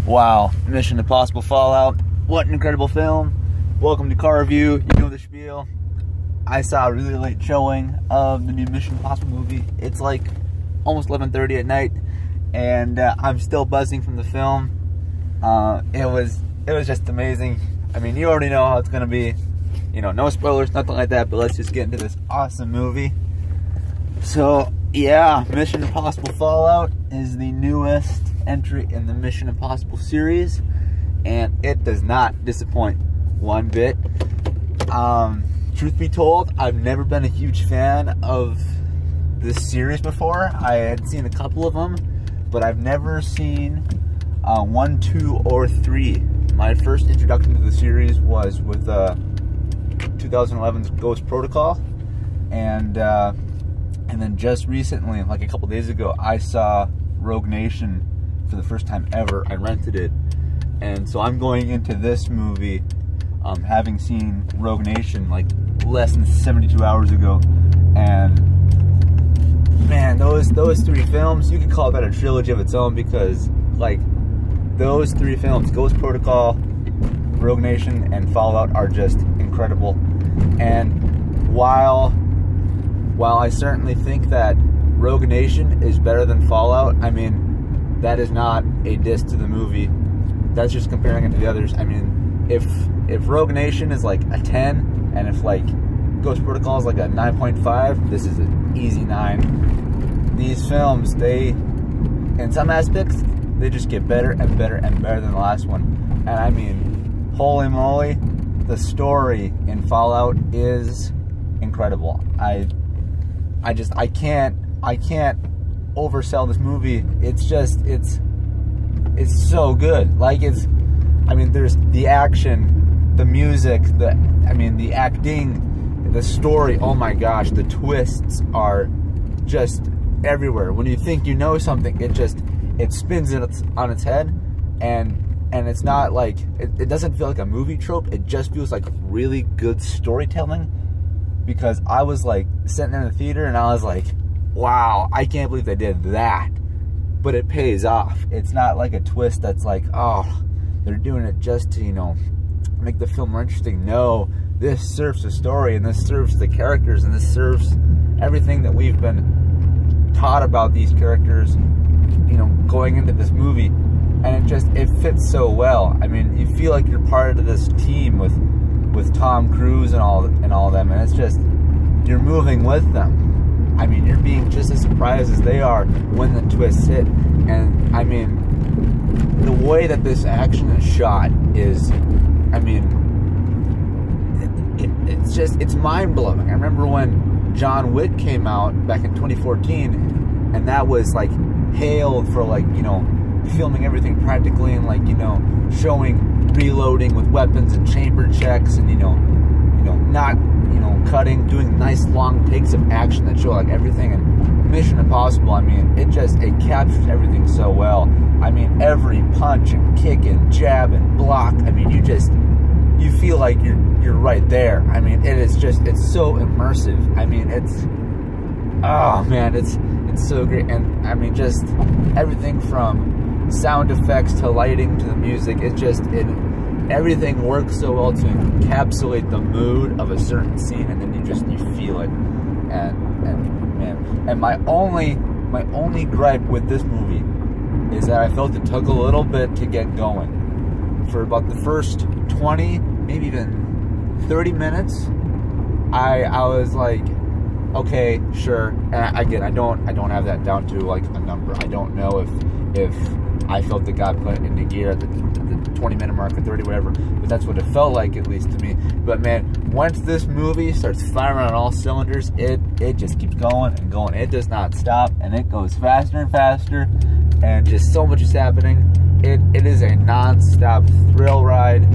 Wow, Mission Impossible Fallout. What an incredible film. Welcome to Car Review. You know the spiel. I saw a really late showing of the new Mission Impossible movie. It's like almost 11:30 at night, and I'm still buzzing from the film. It was just amazing. I mean, you already know how it's gonna be. You know, no spoilers, nothing like that, but let's just get into this awesome movie. So, yeah, Mission Impossible Fallout is the newest entry in the Mission Impossible series, and it does not disappoint one bit. Truth be told, I've never been a huge fan of this series before. I had seen a couple of them, but I've never seen 1, 2, or 3. My first introduction to the series was with 2011's Ghost Protocol, and then just recently, like a couple days ago, I saw Rogue Nation for the first time ever. I rented it, and so I'm going into this movie having seen Rogue Nation like less than 72 hours ago, and man, those 3 films, you could call that a trilogy of its own, because like those 3 films, Ghost Protocol, Rogue Nation, and Fallout, are just incredible. And while I certainly think that Rogue Nation is better than Fallout, I mean, that is not a diss to the movie. That's just comparing it to the others. I mean, if Rogue Nation is like a 10, and if like Ghost Protocol is like a 9.5, this is an easy 9. These films, they, in some aspects, they just get better and better and better than the last one. And I mean, holy moly, the story in Fallout is incredible. I can't oversell this movie. It's so good. Like, I mean, there's the action, the music, the acting, the story. Oh my gosh, the twists are just everywhere. When you think you know something, it spins it on its head, and it's not like, it doesn't feel like a movie trope. It just feels like really good storytelling, because I was like sitting in the theater and I was like, wow, I can't believe they did that. But it pays off. It's not like a twist that's like, oh, they're doing it just to, you know, make the film more interesting. No, this serves the story, and this serves the characters, and this serves everything that we've been taught about these characters, you know, going into this movie. And it fits so well. I mean, you feel like you're part of this team with Tom Cruise and all of them, and it's just, you're moving with them. I mean, you're being just as surprised as they are when the twists hit. And I mean, the way that this action is shot is, I mean, it's mind-blowing. I remember when John Wick came out back in 2014, and that was like hailed for, like, you know, filming everything practically, and like, you know, showing reloading with weapons and chamber checks, and you know, not, you know, cutting, doing nice long takes of action that show like everything. And Mission Impossible, I mean, it captures everything so well. I mean, every punch and kick and jab and block, I mean, you feel like you're right there. I mean, it's so immersive. I mean, oh man, it's so great. And I mean, just everything from sound effects to lighting to the music, everything works so well to encapsulate the mood of a certain scene, and then you feel it. And man, and my only gripe with this movie is that I felt it took a little bit to get going. For about the first 20, maybe even 30 minutes, I was like, okay, sure. And again, I don't have that down to like a number. I don't know if I felt it got put into gear at the 20-minute mark or 30, whatever, but that's what it felt like, at least to me. But man, once this movie starts firing on all cylinders, it just keeps going and going. It does not stop, and it goes faster and faster, and just so much is happening. It is a non-stop thrill ride.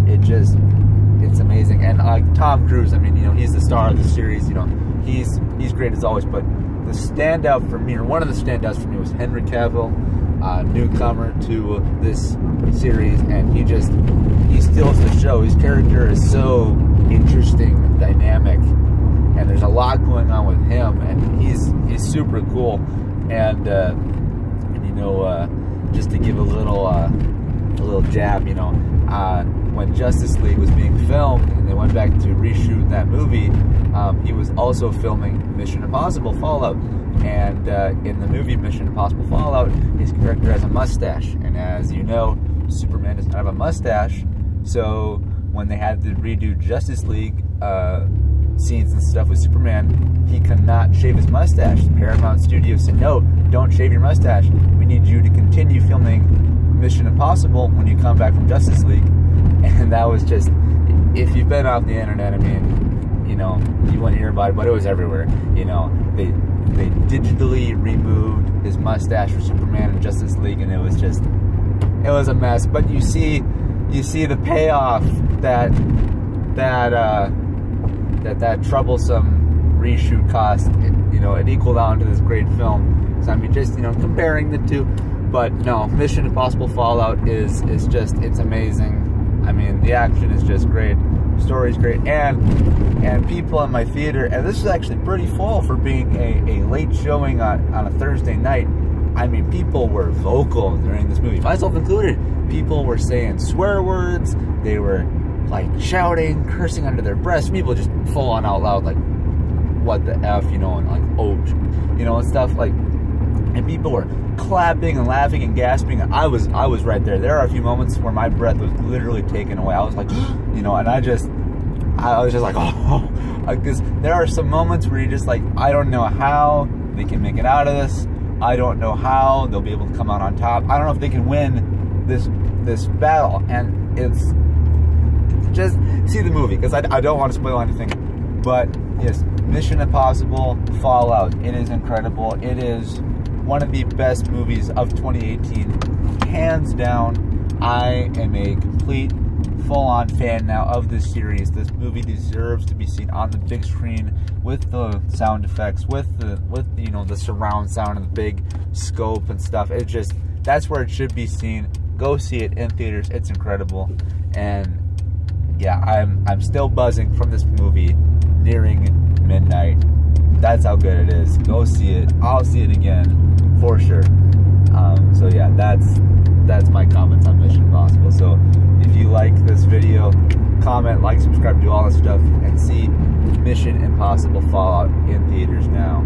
It's amazing. And like Tom Cruise, I mean, you know, he's the star of the series. You know, he's great as always. But the standout for me, or one of the standouts for me, was Henry Cavill. Newcomer to this series, and he steals the show. His character is so interesting and dynamic, and there's a lot going on with him, and he's super cool. And And just to give a little jab, when Justice League was being filmed and they went back to reshoot that movie, he was also filming Mission Impossible Fallout. And in the movie Mission Impossible Fallout, his character has a mustache. And as you know, Superman does not have a mustache. So when they had to redo Justice League scenes and stuff with Superman, he could not shave his mustache. Paramount Studios said, no, don't shave your mustache. We need you to continue filming Mission Impossible when you come back from Justice League. And that was just, if you've been off the internet, I mean, you wouldn't hear about it, but it was everywhere. They digitally removed his mustache for Superman in Justice League, and it was a mess. But you see the payoff that troublesome reshoot cost. It equaled out into this great film. So I mean, just comparing the two. But no, Mission Impossible Fallout is just, it's amazing. I mean, the action is just great, the story's great, and people in my theater, and this is actually pretty full for being a late showing on a Thursday night. I mean, people were vocal during this movie, myself included. People were saying swear words, they were like shouting, cursing under their breath. People just full on out loud, like, what the F, and like, oh, and stuff like. And people were clapping and laughing and gasping. And I was right there. There are a few moments where my breath was literally taken away. I was like, and I was just like, oh, because there are some moments where you're just like, I don't know how they can make it out of this. I don't know how they'll be able to come out on top. I don't know if they can win this battle. And it's just see the movie, because I don't want to spoil anything. But yes, Mission Impossible Fallout. It is incredible. It is one of the best movies of 2018, hands down. I am a complete, full-on fan now of this series. This movie deserves to be seen on the big screen with the sound effects, with the surround sound and the big scope and stuff. It just, that's where it should be seen. Go see it in theaters. It's incredible. And yeah, I'm still buzzing from this movie, nearing midnight. That's how good it is. Go see it. I'll see it again for sure. So yeah, that's my comments on Mission Impossible. So if you like this video, comment, like, subscribe, do all that stuff, and see Mission Impossible Fallout in theaters now.